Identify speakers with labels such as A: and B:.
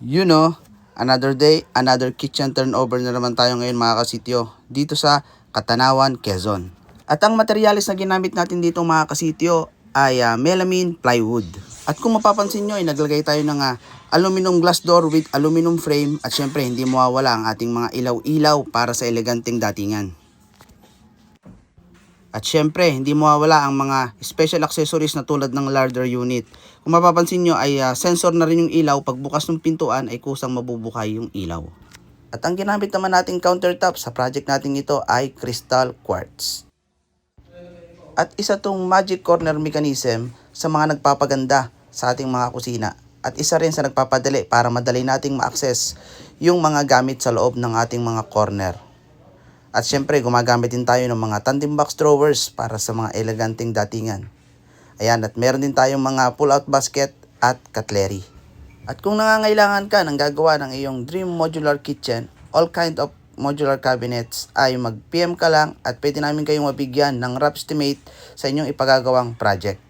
A: You know, another day, another kitchen turnover na naman tayo ngayon mga kasityo dito sa Katanawan, Quezon. At ang materyales na ginamit natin dito mga kasityo ay melamine plywood. At kung mapapansin nyo ay naglagay tayo ng aluminum glass door with aluminum frame at syempre hindi mawawala ang ating mga ilaw-ilaw para sa eleganteng datingan. At syempre, hindi mawawala ang mga special accessories na tulad ng larder unit. Kung mapapansin nyo ay sensor na rin yung ilaw. Pag bukas ng pintuan ay kusang mabubukay yung ilaw. At ang ginamit naman nating countertop sa project natin ito ay crystal quartz. At isa tong magic corner mechanism sa mga nagpapaganda sa ating mga kusina. At isa rin sa nagpapadali para madali nating ma-access yung mga gamit sa loob ng ating mga corner. At syempre gumagamit din tayo ng mga tandem box drawers para sa mga eleganteng datingan. Ayan, at meron din tayong mga pull-out basket at cutlery. At kung nangangailangan ka ng gagawa ng iyong dream modular kitchen, all kind of modular cabinets, ay mag-PM ka lang at pwede namin kayong mabigyan ng rough estimate sa inyong ipagagawang project.